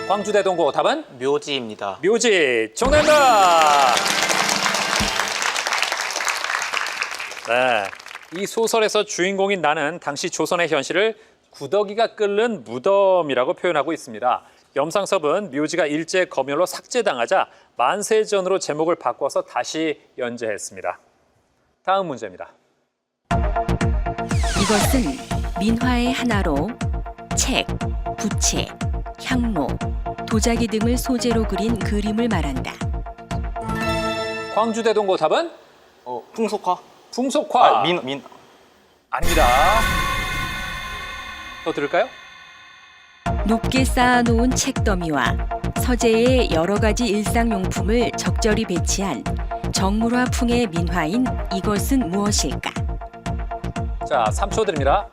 광주 대동고 답은? 묘지입니다. 묘지 정답입니다. 네, 이 소설에서 주인공인 나는 당시 조선의 현실을 구더기가 끓는 무덤이라고 표현하고 있습니다. 염상섭은 묘지가 일제 검열로 삭제당하자 만세전으로 제목을 바꿔서 다시 연재했습니다. 다음 문제입니다. 이것은 민화의 하나로 책, 부채, 향로, 도자기 등을 소재로 그린 그림을 말한다. 광주 대동고 답은? 풍속화? 풍속화. 민. 아닙니다. 더 들을까요? 높게 쌓아놓은 책더미와 서재의 여러 가지 일상용품을 적절히 배치한 정물화풍의 민화인 이것은 무엇일까? 자, 3초 드립니다.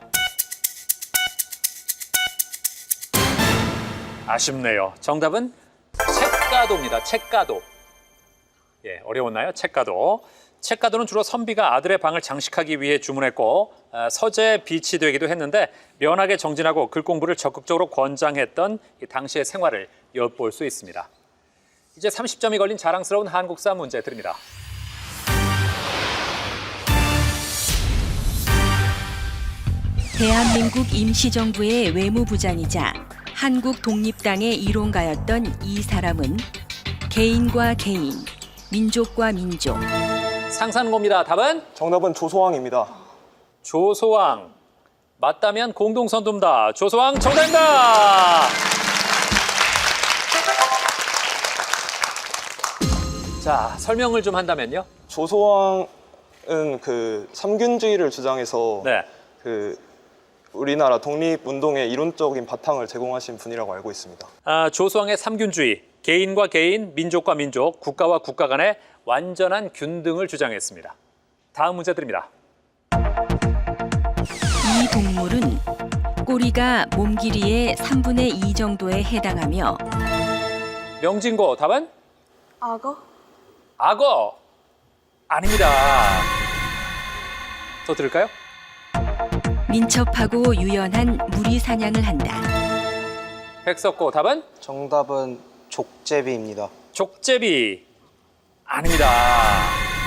아쉽네요. 정답은 책가도입니다. 책가도. 예, 어려웠나요? 책가도. 책가도는 주로 선비가 아들의 방을 장식하기 위해 주문했고 서재에 비치되기도 했는데 면하게 정진하고 글 공부를 적극적으로 권장했던 이 당시의 생활을 엿볼 수 있습니다. 이제 30점이 걸린 자랑스러운 한국사 문제 드립니다. 대한민국 임시정부의 외무부장이자 한국 독립당의 이론가였던 이 사람은 개인과 개인, 민족과 민족. 상산고입니다. 답은? 정답은 조소왕입니다. 조소왕. 맞다면 공동선두입니다. 조소왕 정답입니다. 자, 설명을 좀 한다면요. 조소왕은 그 삼균주의를 주장해서 네. 그 우리나라 독립운동의 이론적인 바탕을 제공하신 분이라고 알고 있습니다. 조소왕의 삼균주의, 개인과 개인, 민족과 민족, 국가와 국가 간의 완전한 균등을 주장했습니다. 다음 문제 드립니다. 이 동물은 꼬리가 몸 길이의 3분의 2 정도에 해당하며 명진고 답은? 악어? 악어. 아닙니다. 더 들을까요? 민첩하고 유연한 무리 사냥을 한다. 백석고 답은? 정답은 족제비입니다. 족제비. 아닙니다.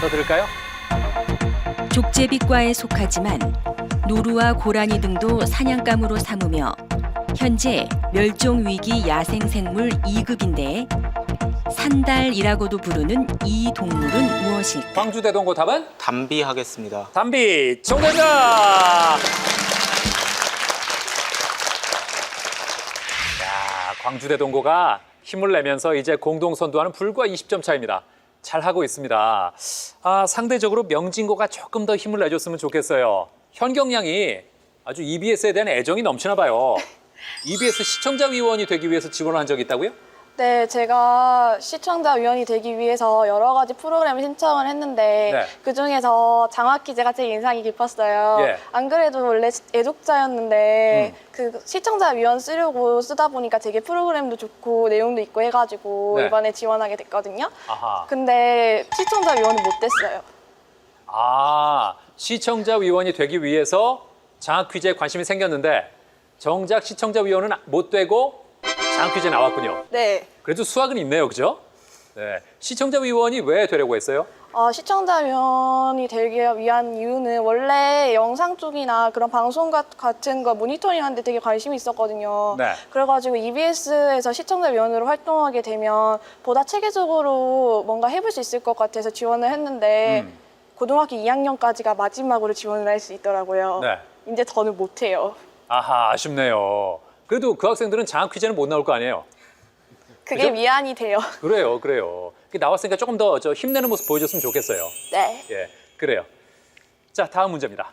더 들을까요? 족제비과에 속하지만 노루와 고라니 등도 사냥감으로 삼으며 현재 멸종위기 야생생물 2급인데 산달이라고도 부르는 이 동물은 무엇일까? 광주 대동고 답은? 담비 하겠습니다. 담비 정답입니다. 광주 대동고가 힘을 내면서 이제 공동선두와는 불과 20점 차입니다. 잘하고 있습니다. 상대적으로 명진고가 조금 더 힘을 내줬으면 좋겠어요. 현경양이 아주 EBS에 대한 애정이 넘치나 봐요. EBS 시청자위원이 되기 위해서 지원을 한 적이 있다고요? 네, 제가 시청자위원이 되기 위해서 여러 가지 프로그램을 신청을 했는데 네. 그중에서 장학 퀴즈가 제일 인상이 깊었어요. 예. 안 그래도 원래 애독자였는데 그 시청자위원 쓰려고 쓰다 보니까 되게 프로그램도 좋고 내용도 있고 해가지고 네. 이번에 지원하게 됐거든요. 아하. 근데 시청자위원은 못 됐어요. 아, 시청자위원이 되기 위해서 장학 퀴즈에 관심이 생겼는데 정작 시청자위원은 못 되고 장학 퀴즈에 나왔군요. 네. 그래도 수학은 있네요, 그죠? 네. 시청자위원이 왜 되려고 했어요? 시청자위원이 되기 위한 이유는 원래 영상 쪽이나 그런 방송 같은 거 모니터링하는데 되게 관심이 있었거든요. 네. 그래가지고 EBS에서 시청자위원으로 활동하게 되면 보다 체계적으로 뭔가 해볼 수 있을 것 같아서 지원을 했는데 고등학교 2학년까지가 마지막으로 지원을 할 수 있더라고요. 네. 이제 더는 못해요. 아하, 아쉽네요. 그래도 그 학생들은 장학 퀴즈는 못 나올 거 아니에요? 그게 그죠? 미안이 돼요. 그래요. 나왔으니까 조금 더 힘내는 모습 보여줬으면 좋겠어요. 네. 예, 그래요. 자, 다음 문제입니다.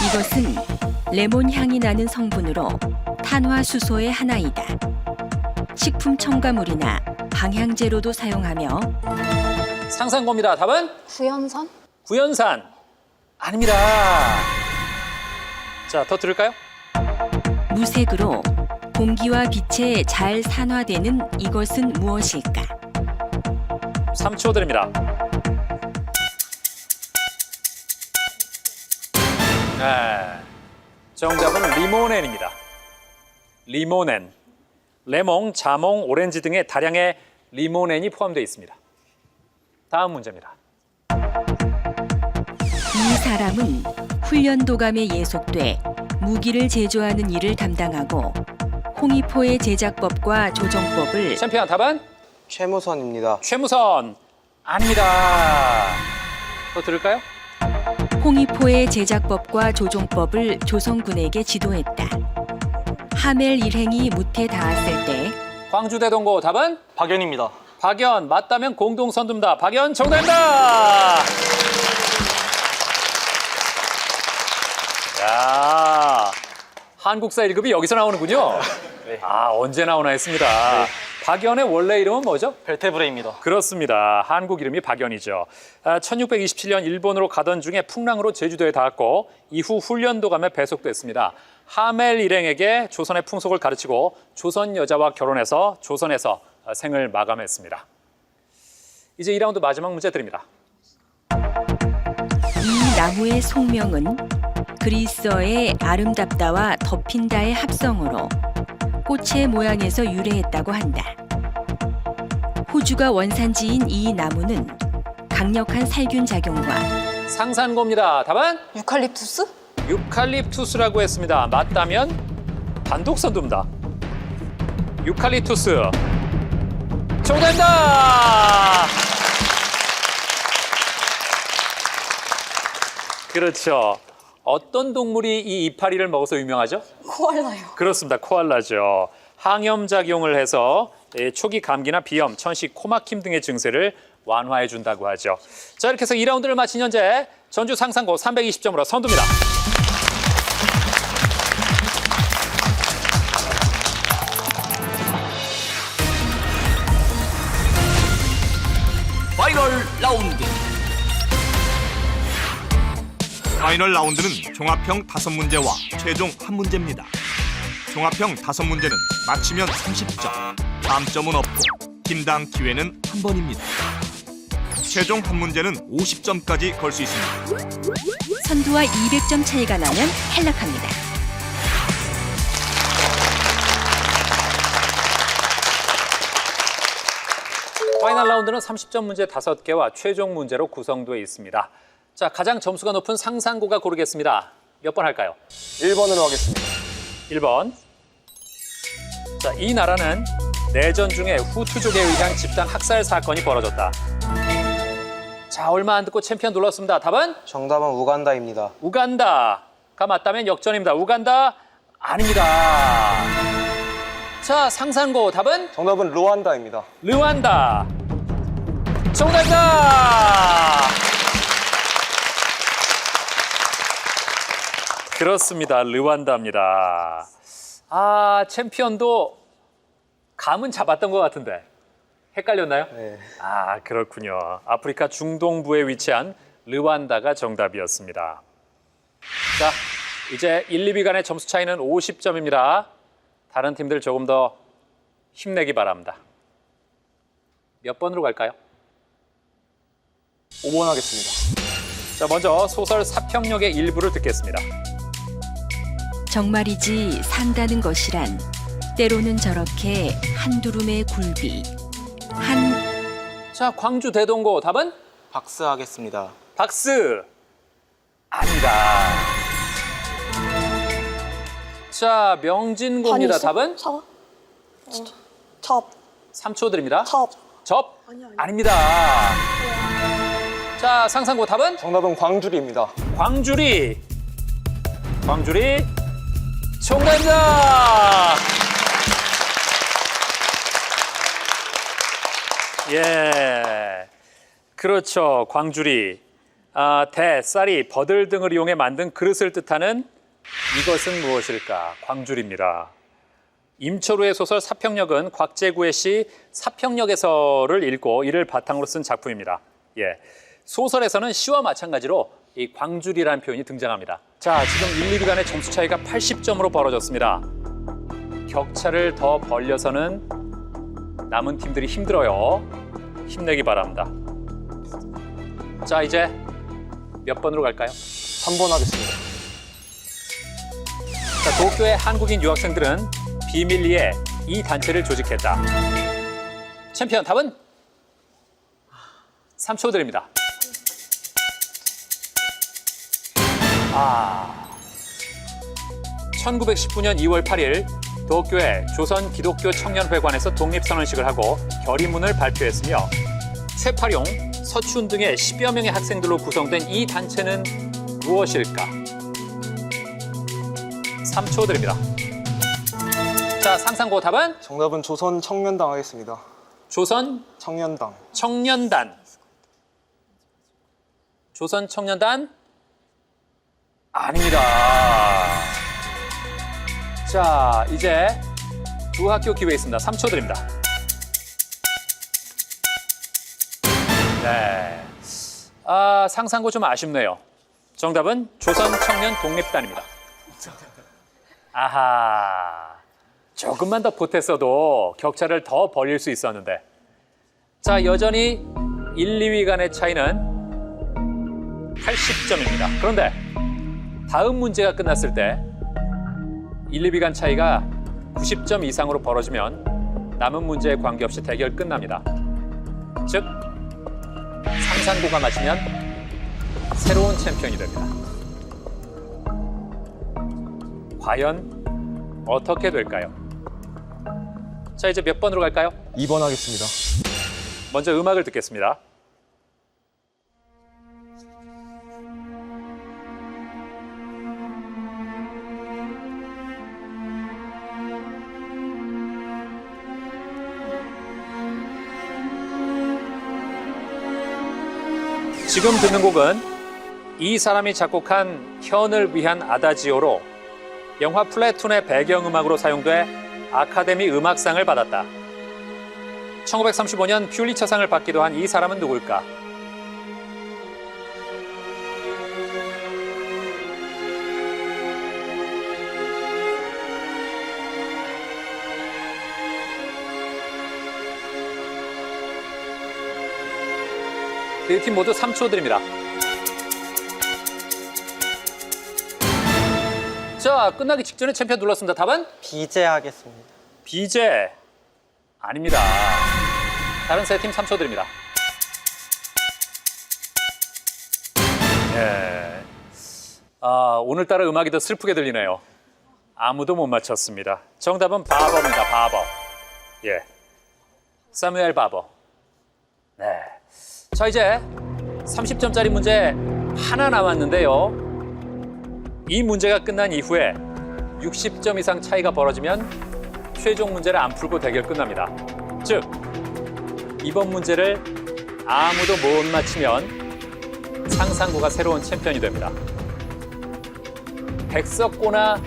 이것은 레몬 향이 나는 성분으로 탄화수소의 하나이다. 식품 첨가물이나 방향제로도 사용하며 상상고입니다. 답은? 구연산? 구연산. 아닙니다. 자, 더 들을까요? 무색으로 공기와 빛에 잘 산화되는 이것은 무엇일까? 3초 드립니다. 네. 정답은 리모넨입니다. 리모넨. 레몬, 자몽, 오렌지 등의 다량의 리모넨이 포함되어 있습니다. 다음 문제입니다. 이 사람은 훈련도감에 예속돼 무기를 제조하는 일을 담당하고 홍위포의 제작법과 조정법을 챔피언 답은? 최무선입니다. 최무선. 아닙니다. 또 들을까요? 홍위포의 제작법과 조종법을 조선군에게 지도했다. 하멜 일행이 무태 닿았을 때 광주대동고 답은? 박연입니다. 박연. 맞다면 공동선두입니다. 박연 정답입니다. 야, 한국사 1급이 여기서 나오는군요. 네. 아, 언제 나오나 했습니다. 박연의 원래 이름은 뭐죠? 벨테브레입니다. 그렇습니다. 한국 이름이 박연이죠. 1627년 일본으로 가던 중에 풍랑으로 제주도에 닿았고 이후 훈련도감에 배속됐습니다. 하멜 일행에게 조선의 풍속을 가르치고 조선 여자와 결혼해서 조선에서 생을 마감했습니다. 이제 2라운드 마지막 문제 드립니다. 이 나무의 속명은 그리스어의 아름답다와 덮인다의 합성어로 꽃의 모양에서 유래했다고 한다. 호주가 원산지인 이 나무는 강력한 살균 작용과 상산고입니다. 답은? 유칼립투스? 유칼립투스라고 했습니다. 맞다면 단독 선두입니다. 유칼립투스. 정답입니다. 그렇죠. 어떤 동물이 이 이파리를 먹어서 유명하죠? 코알라요. 그렇습니다. 코알라죠. 항염작용을 해서 초기 감기나 비염, 천식, 코막힘 등의 증세를 완화해 준다고 하죠. 자, 이렇게 해서 2라운드를 마친 현재 전주 상산고 320점으로 선두입니다. 파이널 라운드. 파이널 라운드는 종합형 5문제와 최종 1문제입니다. 종합형 5문제는 맞히면 30점, 감점은 없고 팀당 기회는 1번입니다. 최종 1문제는 50점까지 걸 수 있습니다. 선두와 200점 차이가 나면 탈락합니다. 파이널 라운드는 30점 문제 5개와 최종 문제로 구성되어 있습니다. 자, 가장 점수가 높은 상산고가 고르겠습니다. 몇 번 할까요? 1번으로 하겠습니다. 1번. 자, 이 나라는 내전 중에 후투족에 의한 집단 학살 사건이 벌어졌다. 자, 얼마 안 듣고 챔피언 눌렀습니다. 답은? 정답은 우간다입니다. 우간다가 맞다면 역전입니다. 우간다 아닙니다. 자, 상산고 답은? 정답은 루안다입니다. 르완다. 정답입니다. 그렇습니다. 르완다입니다. 아, 챔피언도 감은 잡았던 것 같은데 헷갈렸나요? 네. 아, 그렇군요. 아프리카 중동부에 위치한 르완다가 정답이었습니다. 자, 이제 1, 2위 간의 점수 차이는 50점입니다. 다른 팀들 조금 더 힘내기 바랍니다. 몇 번으로 갈까요? 5번 하겠습니다. 자, 먼저 소설 사평역의 일부를 듣겠습니다. 정말이지 산다는 것이란 때로는 저렇게 한두름의 굴비 자, 광주 대동고 답은? 박스 하겠습니다. 박스. 아니다. 자, 명진고입니다. 반이 있어? 답은? 사과? 접. 3초 드립니다. 접. 접? 아닙니다. 자, 상상고 답은? 정답은 광주리입니다. 광주리. 광주리. 정답입니다. 예. 그렇죠. 광주리. 대, 쌀이, 버들 등을 이용해 만든 그릇을 뜻하는 이것은 무엇일까? 광주리입니다. 임철우의 소설 사평역은 곽재구의 시 사평역에서를 읽고 이를 바탕으로 쓴 작품입니다. 예. 소설에서는 시와 마찬가지로 이 광주리라는 표현이 등장합니다. 자, 지금 1, 2위 간의 점수 차이가 80점으로 벌어졌습니다. 격차를 더 벌려서는 남은 팀들이 힘들어요. 힘내기 바랍니다. 자, 이제 몇 번으로 갈까요? 3번 하겠습니다. 자, 도쿄의 한국인 유학생들은 비밀리에 이 단체를 조직했다. 챔피언 답은? 3초 드립니다. 1919년 2월 8일 도쿄의 조선 기독교 청년회관에서 독립선언식을 하고 결의문을 발표했으며 최파룡, 서춘 등의 10여 명의 학생들로 구성된 이 단체는 무엇일까? 3초 드립니다. 자, 상상고 답은? 정답은 조선 청년당 하겠습니다. 조선 청년당. 청년단. 조선 청년단? 아닙니다. 자, 이제 두 학교 기회 있습니다. 3초 드립니다. 네. 상상고 좀 아쉽네요. 정답은 조선 청년 독립단입니다. 아하. 조금만 더 보탰어도 격차를 더 벌릴 수 있었는데. 자, 여전히 1, 2위 간의 차이는 80점입니다. 그런데 다음 문제가 끝났을 때 1, 2위 간 차이가 90점 이상으로 벌어지면 남은 문제에 관계없이 대결 끝납니다. 즉, 상상고가 맞히면 새로운 챔피언이 됩니다. 과연 어떻게 될까요? 자, 이제 몇 번으로 갈까요? 2번 하겠습니다. 먼저 음악을 듣겠습니다. 지금 듣는 곡은 이 사람이 작곡한 현을 위한 아다지오로 영화 플래툰의 배경음악으로 사용돼 아카데미 음악상을 받았다. 1935년 퓰리처상을 받기도 한 이 사람은 누굴까? 네 팀 모두 3초 드립니다. 자, 끝나기 직전에 챔피언 눌렀습니다. 답은? 비제 하겠습니다. 비제. 아닙니다. 다른 세 팀 3초 드립니다. 예. 오늘따라 음악이 더 슬프게 들리네요. 아무도 못 맞췄습니다. 정답은 바버입니다. 바버. 예. 사무엘 바버. 네. 자, 이제 30점짜리 문제 하나 남았는데요. 이 문제가 끝난 이후에 60점 이상 차이가 벌어지면 최종 문제를 안 풀고 대결 끝납니다. 즉, 이번 문제를 아무도 못 맞히면 상상고가 새로운 챔피언이 됩니다. 백석고나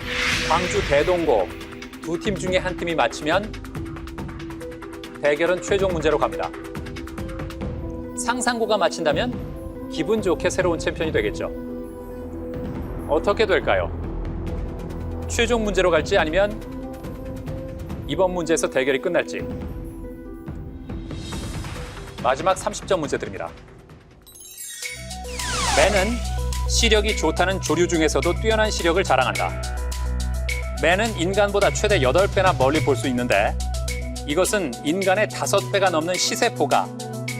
광주 대동고 두 팀 중에 한 팀이 맞히면 대결은 최종 문제로 갑니다. 상상고가 마친다면 기분 좋게 새로운 챔피언이 되겠죠. 어떻게 될까요? 최종 문제로 갈지 아니면 이번 문제에서 대결이 끝날지. 마지막 30점 문제 드립니다. 매는 시력이 좋다는 조류 중에서도 뛰어난 시력을 자랑한다. 매는 인간보다 최대 8배나 멀리 볼 수 있는데 이것은 인간의 5배가 넘는 시세포가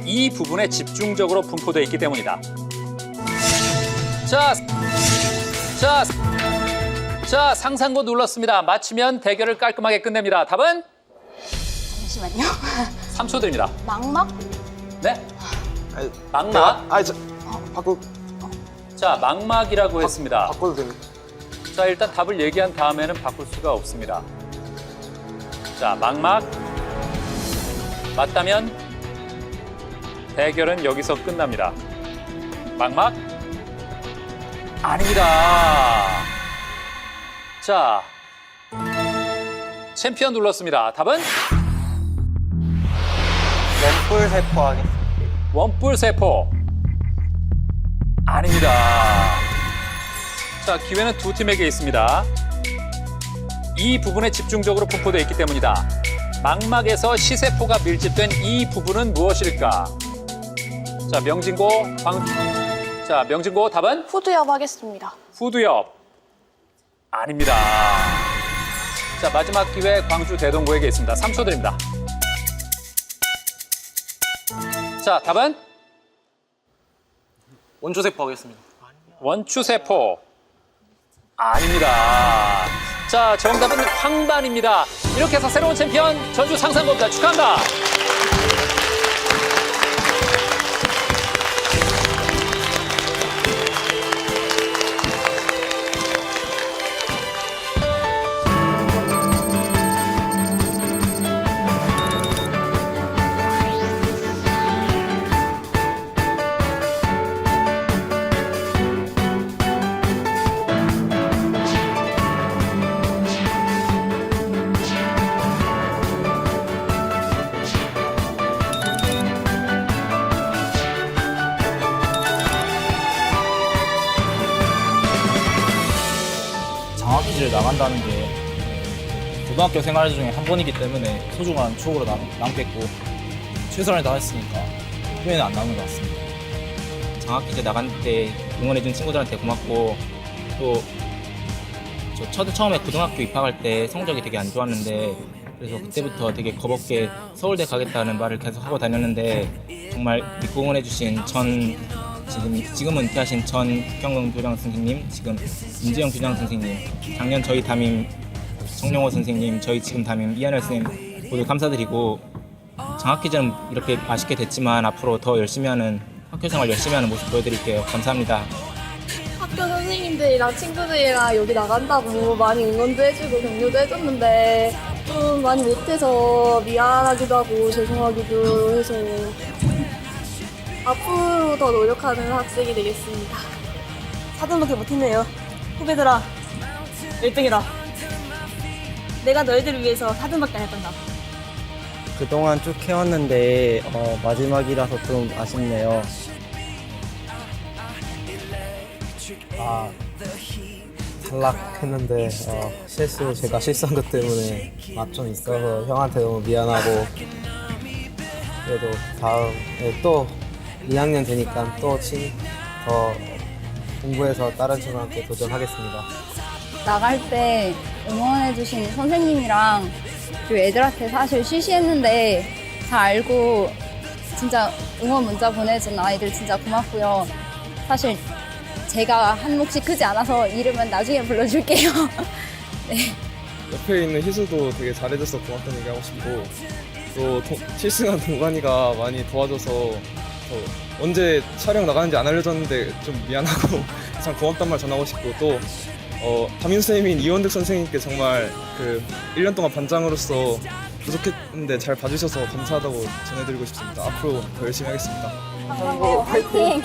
이 부분에 집중적으로 분포되어 있기 때문이다. 자, 상상고 눌렀습니다. 맞히면 대결을 깔끔하게 끝냅니다. 답은? 잠시만요. 3초 드립니다. 망막? 네? 망막? 바꾸. 자, 망막이라고 했습니다. 바꿔도 됩니다. 자, 일단 답을 얘기한 다음에는 바꿀 수가 없습니다. 자, 망막. 맞다면 대결은 여기서 끝납니다. 망막? 아닙니다. 자, 챔피언 눌렀습니다. 답은? 원뿔 세포 하겠습니다. 원뿔 세포. 아닙니다. 자, 기회는 두 팀에게 있습니다. 이 부분에 집중적으로 분포되어 있기 때문이다. 망막에서 시세포가 밀집된 이 부분은 무엇일까? 자, 명진고, 자, 명진고 답은? 후두엽 하겠습니다. 후두엽. 아닙니다. 자, 마지막 기회 광주 대동고에게 있습니다. 3초 드립니다. 자, 답은? 원주세포 하겠습니다. 원추세포. 아닙니다. 자, 정답은 황반입니다. 이렇게 해서 새로운 챔피언 전주 상상고입니다. 축하합니다. 장학퀴즈를 나간다는 게 고등학교 생활 중에 한 번이기 때문에 소중한 추억으로 남겠고 최선을 다했으니까 후회는 안 남는 것 같습니다. 장학퀴즈 나간 때 응원해준 친구들한테 고맙고 또 저 처음에 고등학교 입학할 때 성적이 되게 안 좋았는데 그래서 그때부터 되게 겁없게 서울대 가겠다는 말을 계속 하고 다녔는데 정말 믿고 응원해주신 지금은 은퇴하신 전경동 교장 선생님, 지금 임지영 교장 선생님, 작년 저희 담임 정영호 선생님, 저희 지금 담임 이하늘 선생님 모두 감사드리고 장학퀴즈는 이렇게 맛있게 됐지만 앞으로 더 열심히 하는 학교생활 열심히 하는 모습 보여드릴게요. 감사합니다. 학교 선생님들이랑 친구들이랑 여기 나간다고 많이 응원도 해주고 격려도 해줬는데 좀 많이 못해서 미안하기도 하고 죄송하기도 해서 앞으로 더 노력하는 학생이 되겠습니다. 4등밖에 못했네요. 후배들아, 1등이다. 내가 너희들을 위해서 4등밖에 안 했단다. 그동안 쭉 해왔는데 마지막이라서 좀 아쉽네요. 탈락했는데 제가 실수한 것 때문에 맛 좀 있어서 형한테 너무 미안하고 그래도 다음에 또 2학년 되니까 또 더 공부해서 다른 친구한테 도전하겠습니다. 나갈 때 응원해주신 선생님이랑 그리고 애들한테 사실 쉬쉬했는데 다 알고 진짜 응원 문자 보내준 아이들 진짜 고맙고요. 사실 제가 한 몫이 크지 않아서 이름은 나중에 불러줄게요. 네. 옆에 있는 희수도 되게 잘해줘서 고맙다는 얘기 하고 싶고 또 실승한 동관이가 많이 도와줘서 언제 촬영 나가는지 안 알려줬는데 좀 미안하고 참 고맙단 말 전하고 싶고 또 담임 선생님인 이원득 선생님께 정말 1년 동안 반장으로서 부족했는데 잘 봐주셔서 감사하다고 전해드리고 싶습니다. 앞으로 더 열심히 하겠습니다. 화이팅!